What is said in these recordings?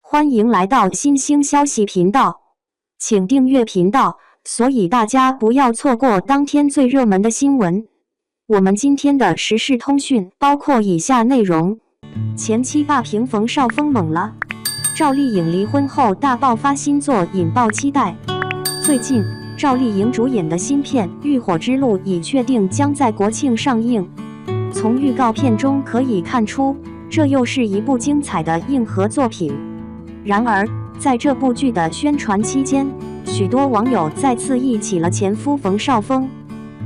欢迎来到新兴消息频道，请订阅频道，所以大家不要错过当天最热门的新闻。我们今天的时事通讯包括以下内容：前妻霸屏冯绍峰猛了，赵丽颖离婚后大爆发新作引爆期待。最近，赵丽颖主演的新片《浴火之路》已确定将在国庆上映。从预告片中可以看出，这又是一部精彩的硬核作品。然而，在这部剧的宣传期间，许多网友再次忆起了前夫冯绍峰。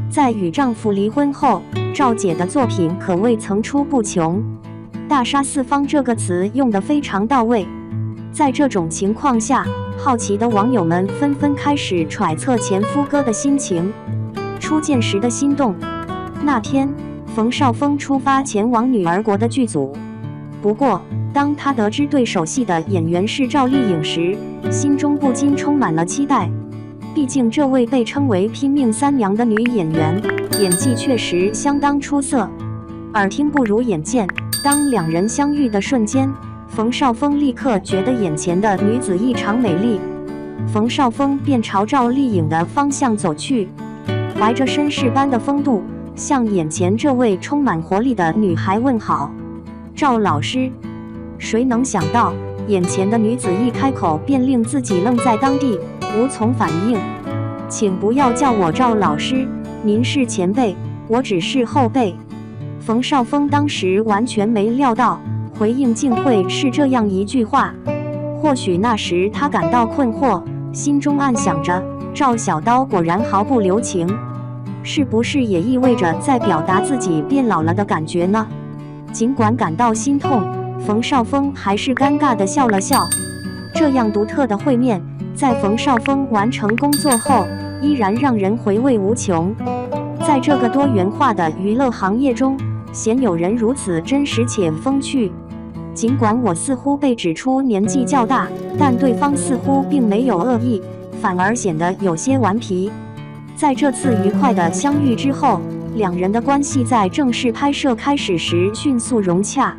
在与丈夫离婚后，赵姐的作品可谓层出不穷，大杀四方这个词用得非常到位。在这种情况下，好奇的网友们纷纷开始揣测前夫哥的心情。初见时的心动。那天，冯绍峰出发前往女儿国的剧组，不过当他得知对手戏的演员是赵丽颖时，心中不禁充满了期待。毕竟这位被称为拼命三娘的女演员，演技确实相当出色。耳听不如眼见，当两人相遇的瞬间，冯绍峰立刻觉得眼前的女子异常美丽。冯绍峰便朝赵丽颖的方向走去，怀着绅士般的风度，向眼前这位充满活力的女孩问好：“赵老师。”谁能想到，眼前的女子一开口便令自己愣在当地，无从反应。“请不要叫我赵老师，您是前辈，我只是后辈。”冯绍峰当时完全没料到，回应竟会是这样一句话。或许那时他感到困惑，心中暗想着，赵小刀果然毫不留情，是不是也意味着在表达自己变老了的感觉呢？尽管感到心痛，冯绍峰还是尴尬地笑了笑。这样独特的会面，在冯绍峰完成工作后，依然让人回味无穷。在这个多元化的娱乐行业中，鲜有人如此真实且风趣。尽管我似乎被指出年纪较大，但对方似乎并没有恶意，反而显得有些顽皮。在这次愉快的相遇之后，两人的关系在正式拍摄开始时迅速融洽，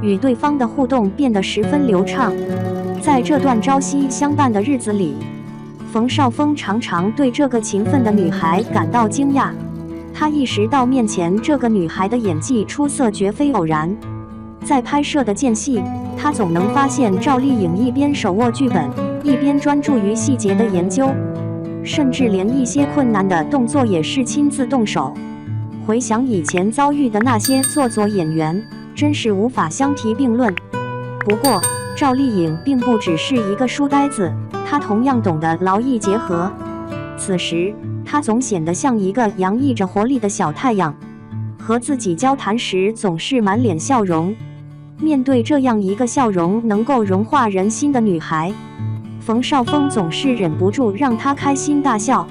与对方的互动变得十分流畅。在这段朝夕相伴的日子里，冯绍峰常常对这个勤奋的女孩感到惊讶。他意识到面前这个女孩的演技出色绝非偶然。在拍摄的间隙，他总能发现赵丽颖一边手握剧本，一边专注于细节的研究，甚至连一些困难的动作也是亲自动手。回想以前遭遇的那些做作演员，真是无法相提并论。不过，赵丽颖并不只是一个书呆子，她同样懂得劳逸结合。此时，她总显得像一个洋溢着活力的小太阳，和自己交谈时总是满脸笑容。面对这样一个笑容能够融化人心的女孩，冯绍峰总是忍不住让她开心大笑，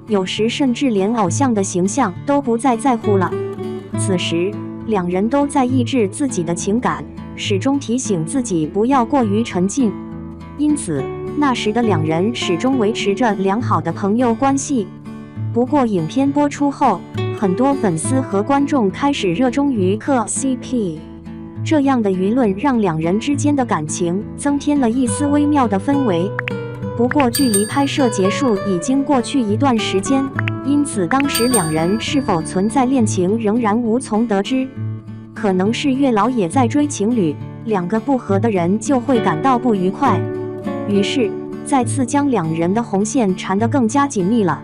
有时甚至连偶像的形象都不再在乎了。此时，两人都在抑制自己的情感，始终提醒自己不要过于沉浸。因此，那时的两人始终维持着良好的朋友关系。不过，影片播出后，很多粉丝和观众开始热衷于磕 CP， 这样的舆论让两人之间的感情增添了一丝微妙的氛围。不过，距离拍摄结束已经过去一段时间，因此当时两人是否存在恋情仍然无从得知。可能是月老也在追情侣，两个不合的人就会感到不愉快，于是再次将两人的红线缠得更加紧密了。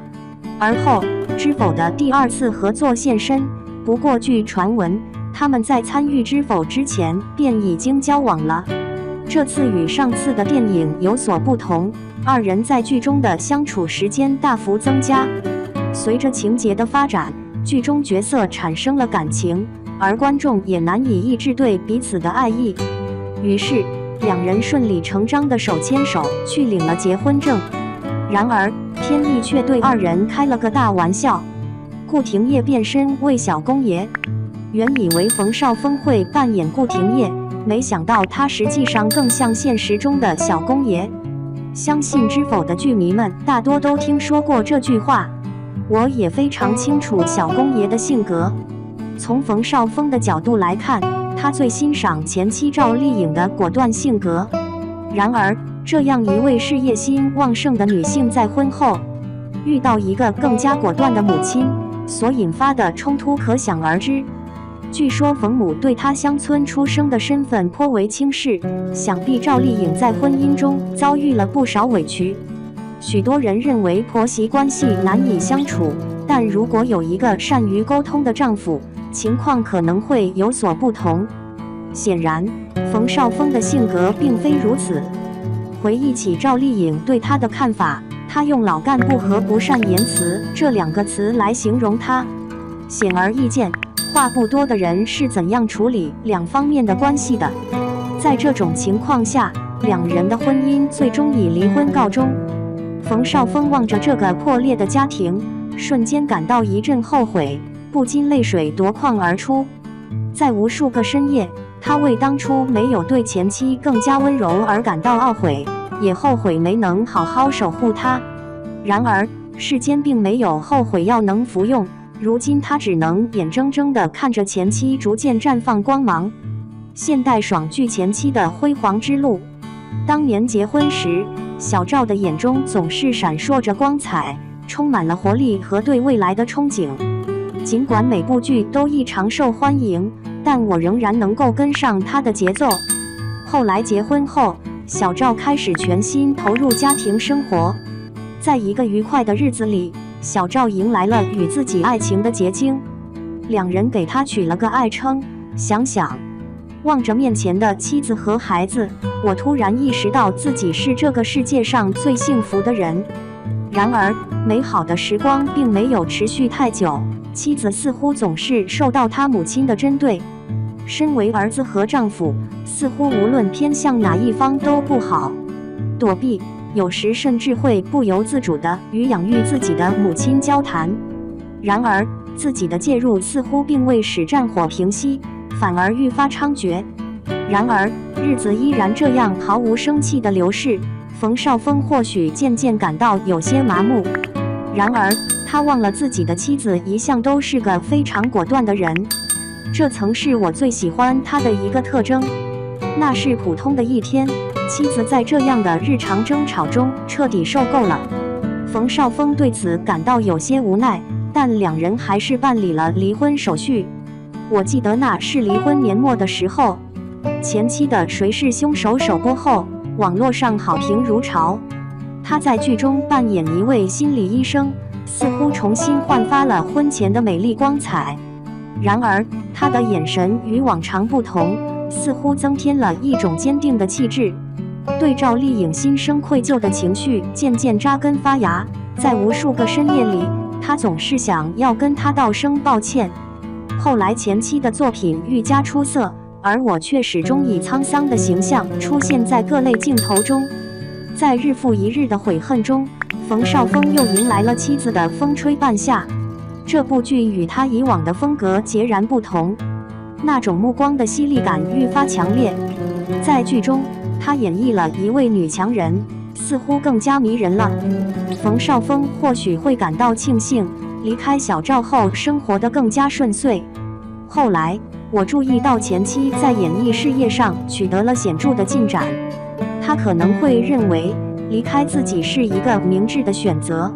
而后，知否的第二次合作现身，不过据传闻，他们在参与知否之前便已经交往了。这次与上次的电影有所不同，二人在剧中的相处时间大幅增加。随着情节的发展，剧中角色产生了感情，而观众也难以抑制对彼此的爱意。于是，两人顺理成章的手牵手去领了结婚证。然而，天意却对二人开了个大玩笑，顾廷烨变身为小公爷。原以为冯绍峰会扮演顾廷烨，没想到他实际上更像现实中的小公爷。相信知否的剧迷们大多都听说过这句话，我也非常清楚小公爷的性格。从冯绍峰的角度来看，他最欣赏前妻赵丽颖的果断性格。然而，这样一位事业心旺盛的女性在婚后遇到一个更加果断的母亲，所引发的冲突可想而知。据说冯母对她乡村出生的身份颇为轻视，想必赵丽颖在婚姻中遭遇了不少委屈。许多人认为婆媳关系难以相处，但如果有一个善于沟通的丈夫，情况可能会有所不同。显然，冯绍峰的性格并非如此。回忆起赵丽颖对他的看法，他用老干部和不善言辞这2个词来形容他。显而易见，话不多的人是怎样处理2方面的关系的。在这种情况下，2人的婚姻最终以离婚告终。冯绍峰望着这个破裂的家庭，瞬间感到一阵后悔，不禁泪水夺眶而出。在无数个深夜，他为当初没有对前妻更加温柔而感到懊悔，也后悔没能好好守护她。然而，世间并没有后悔药能服用，如今他只能眼睁睁地看着前妻逐渐绽放光芒。现代爽剧前妻的辉煌之路。当年结婚时，小赵的眼中总是闪烁着光彩，充满了活力和对未来的憧憬。尽管每部剧都异常受欢迎，但我仍然能够跟上他的节奏。后来结婚后，小赵开始全心投入家庭生活。在一个愉快的日子里，小赵迎来了与自己爱情的结晶，2人给他取了个爱称。想想，望着面前的妻子和孩子，我突然意识到自己是这个世界上最幸福的人。然而，美好的时光并没有持续太久，妻子似乎总是受到她母亲的针对。身为儿子和丈夫，似乎无论偏向哪一方都不好，躲避，有时甚至会不由自主地与养育自己的母亲交谈。然而，自己的介入似乎并未使战火平息，反而愈发猖獗。然而，日子依然这样毫无生气地流逝。冯绍峰或许渐渐感到有些麻木。然而，他忘了自己的妻子一向都是个非常果断的人，这曾是我最喜欢他的一个特征。那是普通的一天，妻子在这样的日常争吵中彻底受够了。冯绍峰对此感到有些无奈，但2人还是办理了离婚手续。我记得那是离婚年末的时候，前妻的《谁是凶手》首播后，网络上好评如潮。他在剧中扮演一位心理医生，似乎重新焕发了婚前的美丽光彩。然而，他的眼神与往常不同，似乎增添了一种坚定的气质。对赵丽颖心生愧疚的情绪渐渐扎根发芽，在无数个深夜里，他总是想要跟她道声抱歉。后来前妻的作品愈加出色，而我却始终以沧桑的形象出现在各类镜头中。在日复一日的悔恨中，冯绍峰又迎来了妻子的风吹半夏。这部剧与他以往的风格截然不同，那种目光的犀利感愈发强烈。在剧中，他演绎了一位女强人，似乎更加迷人了。冯绍峰或许会感到庆幸，离开小赵后生活得更加顺遂。后来，我注意到前妻在演艺事业上取得了显著的进展，他可能会认为离开自己是一个明智的选择。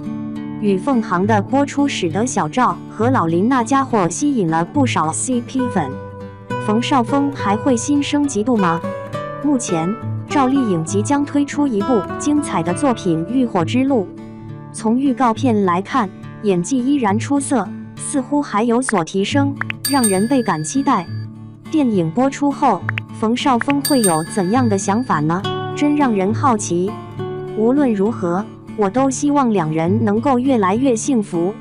与凤航的播出使得小赵和老林那家伙吸引了不少 CP 粉。冯绍峰还会心生嫉妒吗？目前，赵丽颖即将推出一部精彩的作品《浴火之路》。从预告片来看，演技依然出色，似乎还有所提升，让人倍感期待。电影播出后，冯绍峰会有怎样的想法呢？真让人好奇。无论如何，我都希望2人能够越来越幸福。